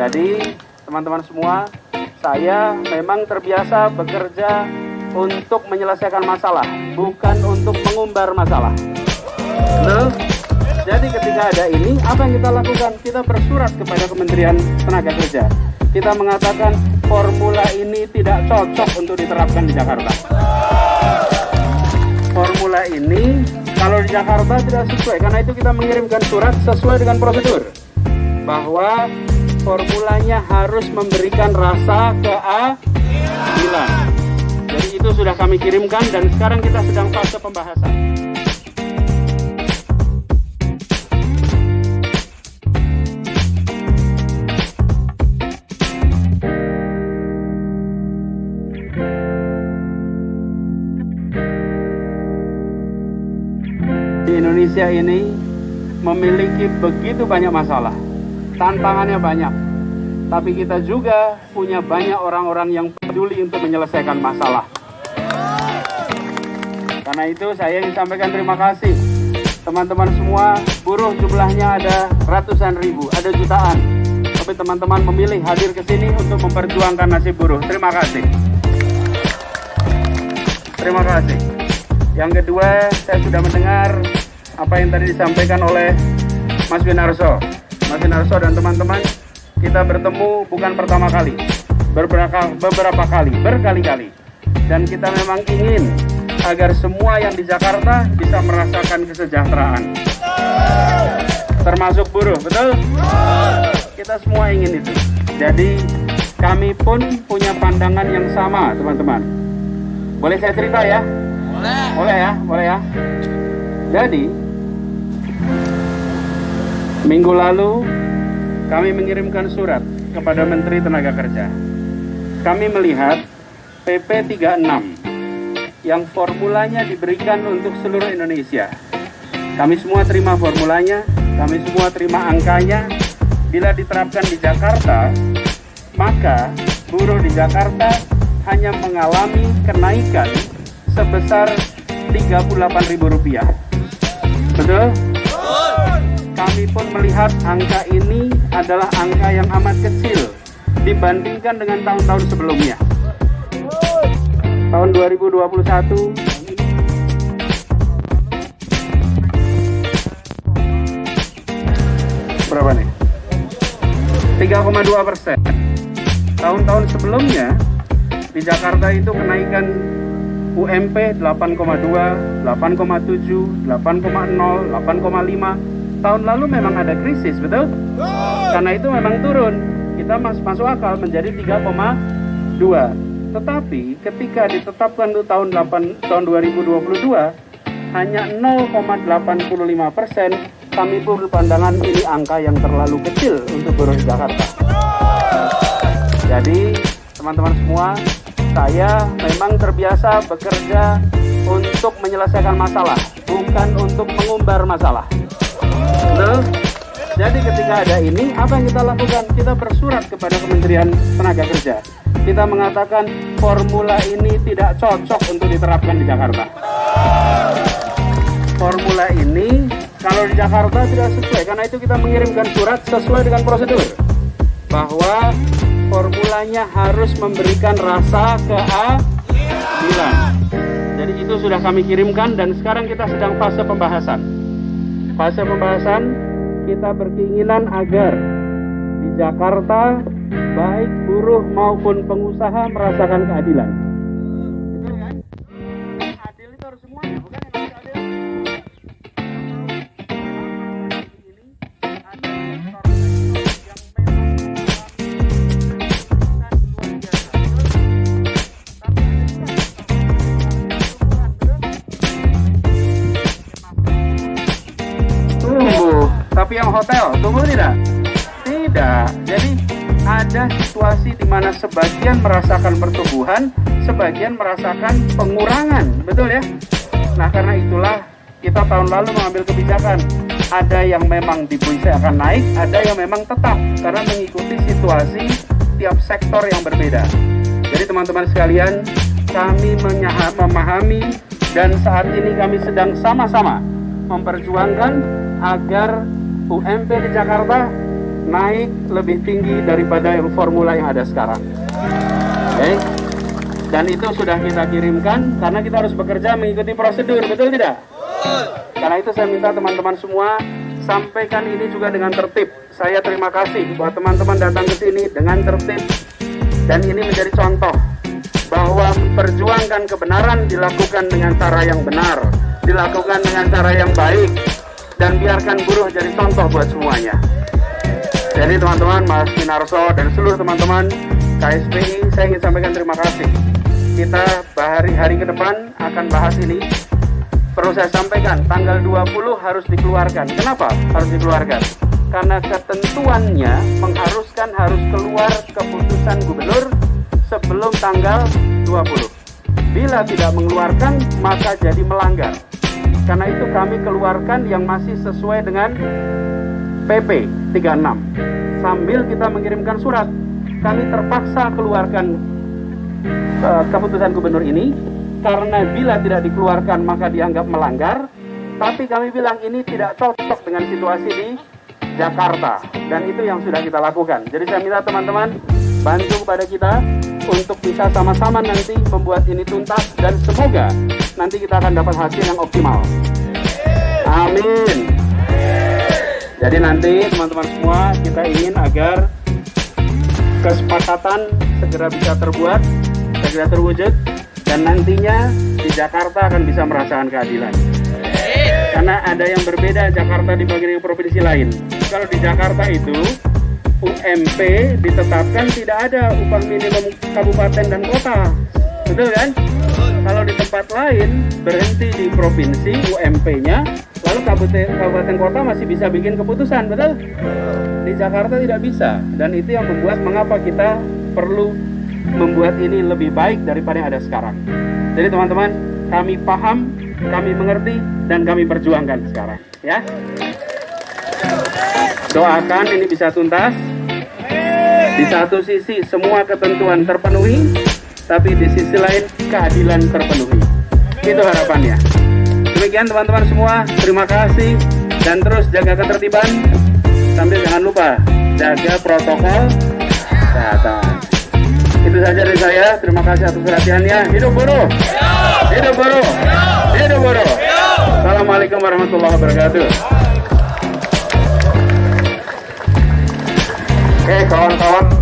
Jadi teman-teman semua, saya memang terbiasa bekerja untuk menyelesaikan masalah, bukan untuk mengumbar masalah. Betul? Jadi ketika ada ini, apa yang kita lakukan? Kita bersurat kepada Kementerian Tenaga Kerja. Kita mengatakan formula ini tidak cocok untuk diterapkan di Jakarta. Formula ini kalau di Jakarta tidak sesuai, karena itu kita mengirimkan surat sesuai dengan prosedur bahwa formulanya harus memberikan rasa keadilan. Jadi itu sudah kami kirimkan dan sekarang kita sedang fase pembahasan. Di Indonesia ini memiliki begitu banyak masalah, tantangannya banyak, tapi kita juga punya banyak orang-orang yang peduli untuk menyelesaikan masalah. Karena itu saya ingin sampaikan terima kasih teman-teman semua. Buruh jumlahnya ada ratusan ribu, ada jutaan, tapi teman-teman memilih hadir ke sini untuk memperjuangkan nasib buruh. Terima kasih. Terima kasih. Yang kedua, saya sudah mendengar apa yang tadi disampaikan oleh Mas Winarso. Mas Winarso dan teman-teman, kita bertemu bukan pertama kali, beberapa kali, berkali-kali. Dan kita memang ingin agar semua yang di Jakarta bisa merasakan kesejahteraan. Termasuk buruh, betul? Kita semua ingin itu. Jadi kami pun punya pandangan yang sama, teman-teman. Boleh saya cerita ya? Boleh ya. Jadi minggu lalu kami mengirimkan surat kepada Menteri Tenaga Kerja. Kami melihat PP 36 yang formulanya diberikan untuk seluruh Indonesia. Kami semua terima formulanya, kami semua terima angkanya. Bila diterapkan di Jakarta, maka buruh di Jakarta hanya mengalami kenaikan sebesar Rp38.000. Betul? Kami pun melihat angka ini adalah angka yang amat kecil dibandingkan dengan tahun-tahun sebelumnya. Tahun 2021 berapa nih? 3,2%. Tahun-tahun sebelumnya di Jakarta itu kenaikan UMP 8,2, 8,7, 8,0, 8,5. Tahun lalu memang ada krisis, betul? Karena itu memang turun. Kita masuk akal menjadi 3,2. Tetapi ketika ditetapkan untuk tahun 2022 hanya 0,85%, kami pun berpandangan ini angka yang terlalu kecil untuk buruh di Jakarta. Jadi teman-teman semua, saya memang terbiasa bekerja untuk menyelesaikan masalah, bukan untuk mengumbar masalah. Betul? Jadi ketika ada ini, apa yang kita lakukan? Kita bersurat kepada Kementerian Tenaga Kerja. Kita mengatakan formula ini tidak cocok untuk diterapkan di Jakarta. Formula ini kalau di Jakarta tidak sesuai, karena itu kita mengirimkan surat sesuai dengan prosedur bahwa formulanya harus memberikan rasa keadilan. Jadi itu sudah kami kirimkan dan sekarang kita sedang fase pembahasan. Fase pembahasan, kita berkeinginan agar di Jakarta baik buruh maupun pengusaha merasakan keadilan. Betul kan? Adil itu harus semuanya, bukan yang harus adil. Tapi yang hotel, tunggu tidak? Tidak. Jadi ada situasi di mana sebagian merasakan pertumbuhan, sebagian merasakan pengurangan, betul ya? Nah karena itulah kita tahun lalu mengambil kebijakan. Ada yang memang dibuat akan naik, ada yang memang tetap, karena mengikuti situasi tiap sektor yang berbeda. Jadi teman-teman sekalian, kami memahami dan saat ini kami sedang sama-sama memperjuangkan agar UMP di Jakarta naik lebih tinggi daripada yang formula yang ada sekarang. Oke? Dan itu sudah kita kirimkan karena kita harus bekerja mengikuti prosedur, betul tidak? Karena itu saya minta teman-teman semua sampaikan ini juga dengan tertib. Saya terima kasih buat teman-teman datang ke sini dengan tertib, dan ini menjadi contoh bahwa memperjuangkan kebenaran dilakukan dengan cara yang benar, dilakukan dengan cara yang baik, dan biarkan buruh jadi contoh buat semuanya. Jadi teman-teman, Mas Minarso dan seluruh teman-teman KSPI, saya ingin sampaikan terima kasih. Kita hari ke depan akan bahas ini. Perlu saya sampaikan, tanggal 20 harus dikeluarkan. Kenapa harus dikeluarkan? Karena ketentuannya mengharuskan harus keluar keputusan gubernur sebelum tanggal 20. Bila tidak mengeluarkan, maka jadi melanggar. Karena itu kami keluarkan yang masih sesuai dengan PP 36. Sambil kita mengirimkan surat, kami terpaksa keluarkan keputusan gubernur ini, karena bila tidak dikeluarkan maka dianggap melanggar. Tapi kami bilang ini tidak cocok dengan situasi di Jakarta, dan itu yang sudah kita lakukan. Jadi saya minta teman-teman bantu kepada kita untuk bisa sama-sama nanti membuat ini tuntas, dan semoga nanti kita akan dapat hasil yang optimal. Amin. Jadi nanti teman-teman semua, kita ingin agar kesepakatan segera bisa terbuat, segera terwujud, dan nantinya di Jakarta akan bisa merasakan keadilan. Karena ada yang berbeda Jakarta dibanding provinsi lain. Kalau di Jakarta itu UMP ditetapkan tidak ada upah minimum kabupaten dan kota, betul kan? Kalau di tempat lain berhenti di provinsi UMP-nya, lalu kabupaten kota masih bisa bikin keputusan, betul? Di Jakarta tidak bisa, dan itu yang membuat mengapa kita perlu membuat ini lebih baik daripada yang ada sekarang. Jadi teman-teman, kami paham, kami mengerti, dan kami perjuangkan sekarang, ya. Doakan ini bisa tuntas. Di satu sisi semua ketentuan terpenuhi, tapi di sisi lain keadilan terpenuhi. Itu harapannya. Demikian teman-teman semua, terima kasih, dan terus jaga ketertiban, sambil jangan lupa jaga protokol kesehatan. Itu saja dari saya. Terima kasih atas perhatiannya. Hidup buruh! Hidup buruh! Hidup buruh! Assalamualaikum warahmatullahi wabarakatuh. Oke, kawan-kawan.